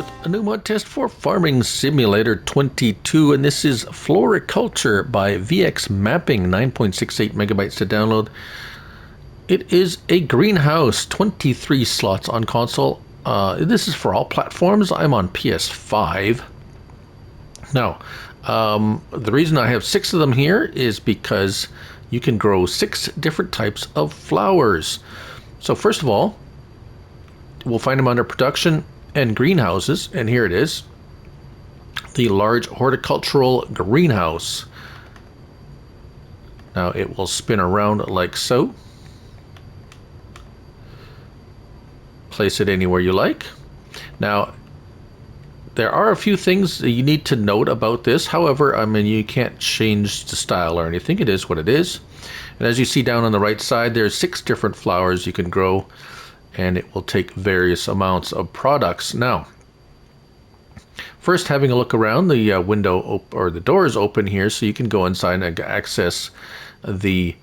with a new mod test for Farming Simulator 22, and this is Floriculture by VX Mapping, 9.68 megabytes to download. It is a greenhouse, 23 slots on console. This is for all platforms. I'm on PS5. Now, the reason I have 6 of them here is because you can grow 6 different types of flowers. So first of all, we'll find them under production and greenhouses, and here it is, the large horticultural greenhouse. Now it will spin around like so. Place it anywhere you like. Now there are a few things that you need to note about this. However, I mean, you can't change the style or anything. It is what it is. And as you see down on the right side, there's 6 different flowers you can grow, and it will take various amounts of products. Now, first, having a look around, the window or the door is open here, so you can go inside and access the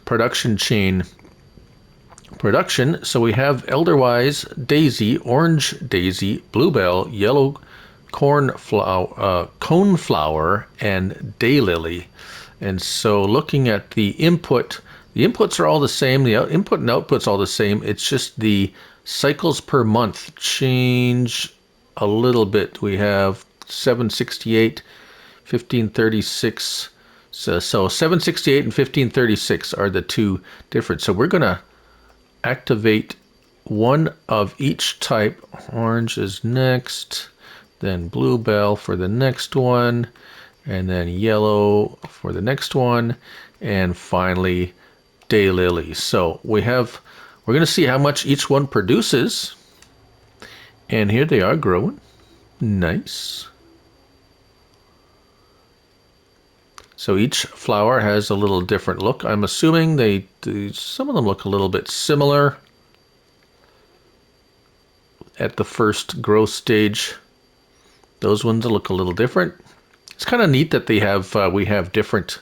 production chain production. So we have Elderwise, Daisy, Orange Daisy, Bluebell, Yellow Coneflower, and Daylily. And so looking at the inputs are all the same. The input and output's all the same. It's just the cycles per month change a little bit. We have 768, 1536. So 768 and 1536 are the two different. So we're going to activate one of each type. Orange is next, then Bluebell for the next one, and then yellow for the next one, and finally Daylily. So we're going to see how much each one produces, and here they are growing. Nice. So each flower has a little different look. I'm assuming some of them look a little bit similar at the first growth stage. Those ones look a little different. It's kind of neat that we have different.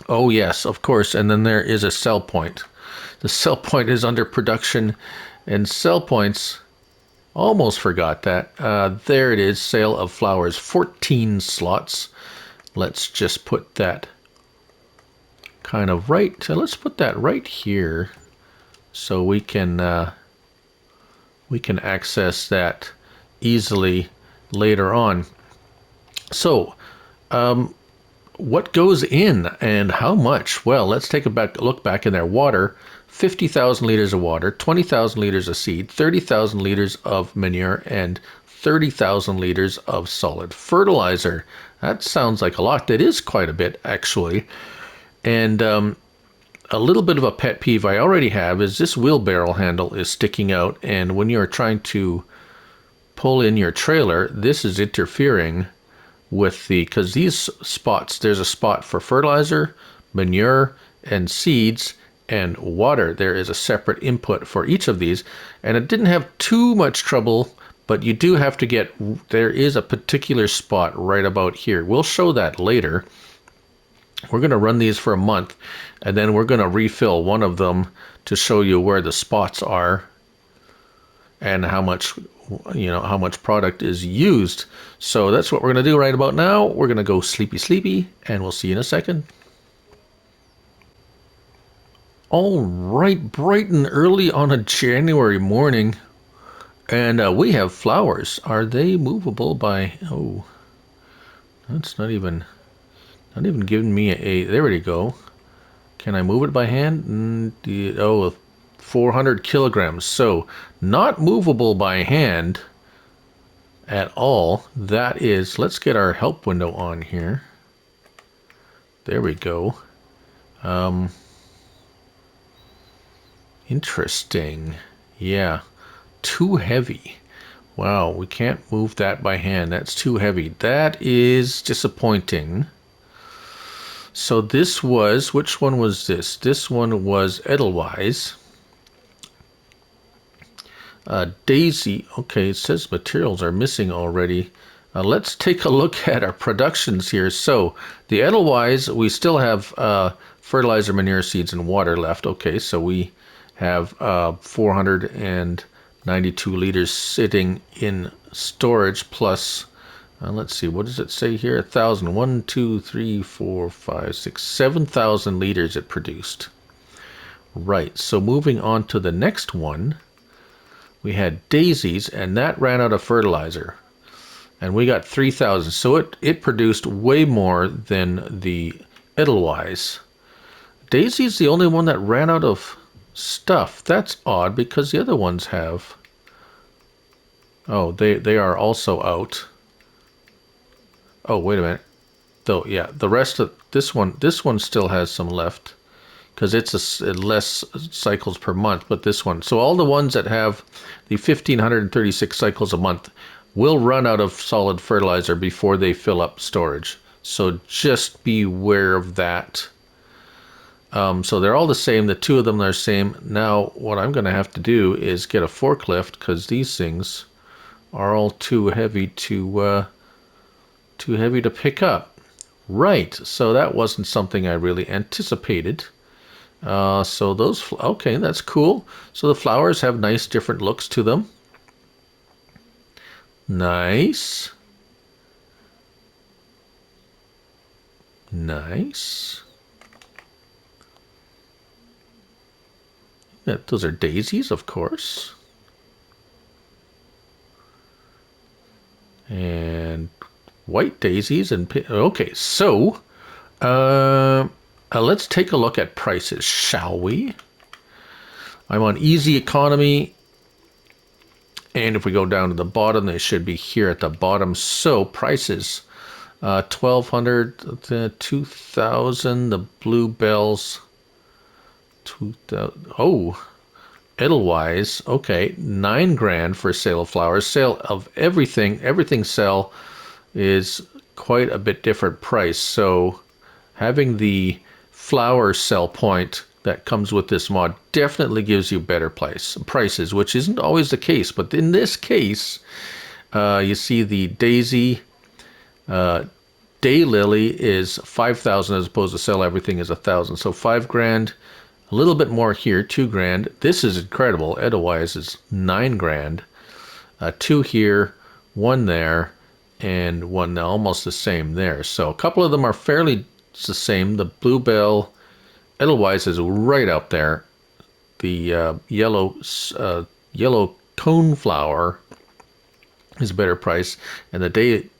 Oh yes, of course. And then there is a sell point. The sell point is under production, and sell points, almost forgot that. There it is, sale of flowers, 14 slots. Let's just put that kind of right. So let's put that right here, so we can access that easily later on. So, what goes in and how much? Well, let's take a look back in there. Water, 50,000 liters of water, 20,000 liters of seed, 30,000 liters of manure, and 30,000 liters of solid fertilizer. That sounds like a lot. That is quite a bit, actually. And a little bit of a pet peeve I already have is this wheelbarrow handle is sticking out, and when you're trying to pull in your trailer, this is interfering with because these spots, there's a spot for fertilizer, manure, and seeds, and water. There is a separate input for each of these, and it didn't have too much trouble, but you do have to there is a particular spot right about here. We'll show that later. We're going to run these for a month, and then we're going to refill one of them to show you where the spots are and how much product is used. So that's what we're going to do right about now. We're going to go sleepy, and we'll see you in a second. All right, bright and early on a January morning, and we have flowers. Are they movable by? Oh, that's not even giving me a. There we go. Can I move it by hand? Oh, 400 kilograms. So not movable by hand at all. That is, let's get our help window on here. There we go. Interesting. Yeah, too heavy. Wow, we can't move that by hand. That's too heavy. That is disappointing. So this was, which one was this? This one was Edelweiss. Daisy, okay, it says materials are missing already. Let's take a look at our productions here. So the Edelweiss, we still have fertilizer, manure, seeds, and water left. Okay, so we have 490 92 liters sitting in storage plus, let's see, what does it say here? 1,000. 1, 2, 3, 4, 5, 6, 7,000 liters it produced. Right, so moving on to the next one, we had daisies, and that ran out of fertilizer. And we got 3,000. So it produced way more than the Edelweiss. Daisy's the only one that ran out of stuff. That's odd because the other ones have. Oh, they are also out. Oh, wait a minute. Though, yeah, the rest of this one still has some left because it's less cycles per month. But this one, so all the ones that have the 1,536 cycles a month will run out of solid fertilizer before they fill up storage. So just beware of that. So they're all the same. The two of them are the same. Now what I'm going to have to do is get a forklift because these things are all too heavy to pick up. Right. So that wasn't something I really anticipated. So those, okay, that's cool. So the flowers have nice different looks to them. Nice. Nice. Yeah, those are daisies, of course. And white daisies and okay, so let's take a look at prices, shall we? I'm on easy economy. And if we go down to the bottom, they should be here at the bottom. So prices, 1,200 to 2,000. The bluebells, 2,000. Oh, Edelweiss. Okay, 9 grand for sale of flowers. Sale of everything. Everything sell is quite a bit different price. So having the flower sell point that comes with this mod definitely gives you better prices, which isn't always the case. But in this case, you see the daisy daylily is 5,000 as opposed to sell everything is 1,000. So 5 grand, a little bit more here, 2 grand. This is incredible. Edelweiss is 9 grand. 2 here, 1 there, and 1 almost the same there. So a couple of them are fairly the same. The bluebell Edelweiss is right up there. The yellow coneflower is a better price, and the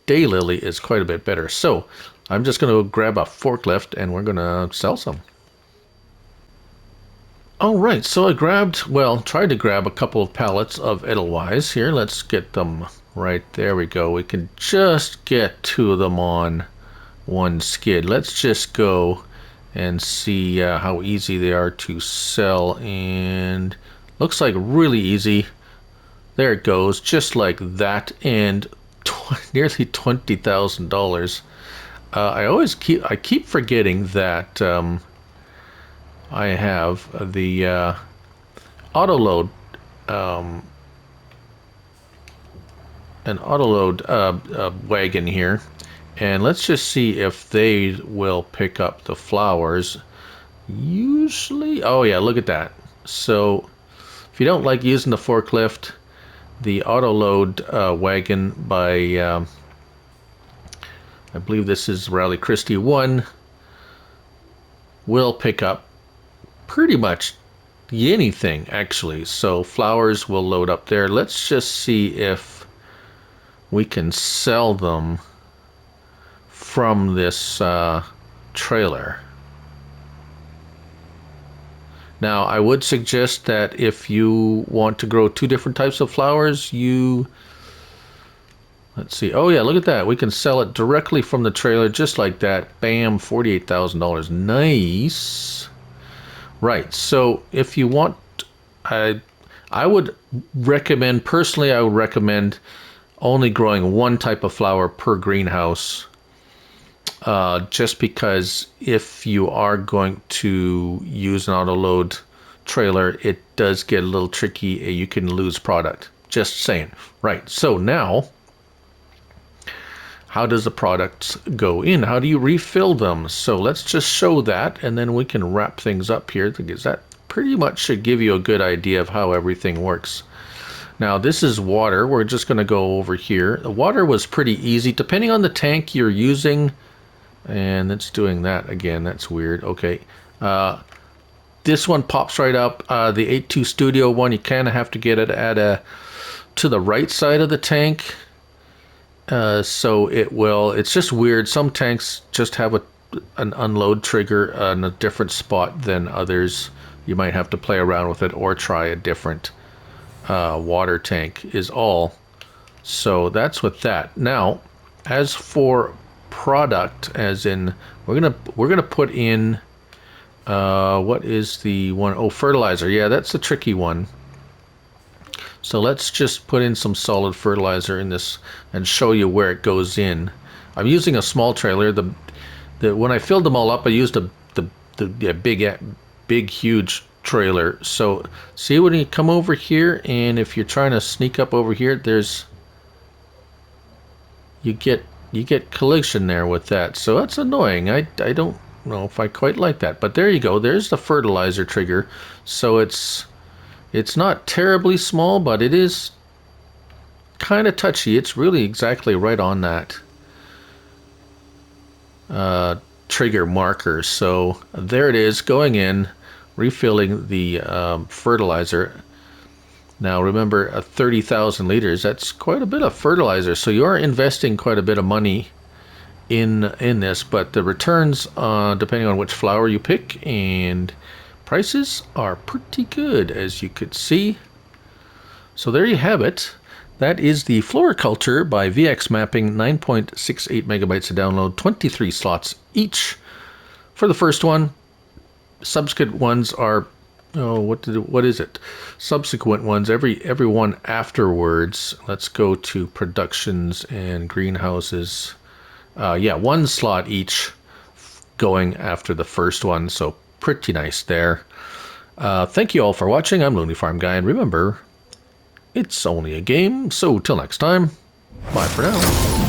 daylily is quite a bit better. So I'm just going to grab a forklift and we're going to sell some. All right, so I tried to grab a couple of pallets of Edelweiss here. Let's get them right there. We go. We can just get 2 of them on one skid. Let's just go and see how easy they are to sell, and looks like really easy. There it goes, just like that, and nearly $20,000. I keep forgetting that I have the auto load an auto load wagon here. And let's just see if they will pick up the flowers. Usually, oh yeah, look at that. So if you don't like using the forklift, the auto load wagon by, I believe this is Rally Christie 1, will pick up pretty much anything actually. So flowers will load up there. Let's just see if we can sell them from this trailer. Now I would suggest that if you want to grow 2 different types of flowers, let's see, oh yeah, look at that, we can sell it directly from the trailer just like that. Bam, $48,000. Nice. Right, so if you want, I would recommend, personally I would recommend only growing 1 type of flower per greenhouse. Just because if you are going to use an auto load trailer, it does get a little tricky. You can lose product. Just saying. Right. So now, how does the products go in? How do you refill them? So let's just show that, and then we can wrap things up here, because that pretty much should give you a good idea of how everything works. Now this is water. We're just going to go over here. The water was pretty easy, depending on the tank you're using. And it's doing that again. That's weird. Okay. This one pops right up. The 82 Studio one, you kind of have to get it at to the right side of the tank. So it will. It's just weird. Some tanks just have an unload trigger in a different spot than others. You might have to play around with it or try a different water tank is all. So that's with that. Now, as for product, as in we're gonna put in what is the one? Oh, fertilizer. Yeah, that's the tricky one. So let's just put in some solid fertilizer in this and show you where it goes in. I'm using a small trailer. When I filled them all up, I used the big huge trailer. So see when you come over here, and if you're trying to sneak up over here, you get collision there with that. So that's annoying. I don't know if I quite like that. But there you go. There's the fertilizer trigger. So it's not terribly small, but it is kind of touchy. It's really exactly right on that trigger marker. So there it is, going in, refilling the fertilizer. Now remember, 30,000 liters, that's quite a bit of fertilizer. So you are investing quite a bit of money in this, but the returns, depending on which flower you pick, and prices are pretty good, as you could see. So there you have it. That is the Floriculture by VX Mapping, 9.68 megabytes to download, 23 slots each for the first one. Subsequent ones are, what is it? Subsequent ones, every one afterwards. Let's go to productions and greenhouses. Yeah, 1 slot each going after the first one. So pretty nice there. Thank you all for watching. I'm Looney Farm Guy, and remember, it's only a game. So till next time, bye for now.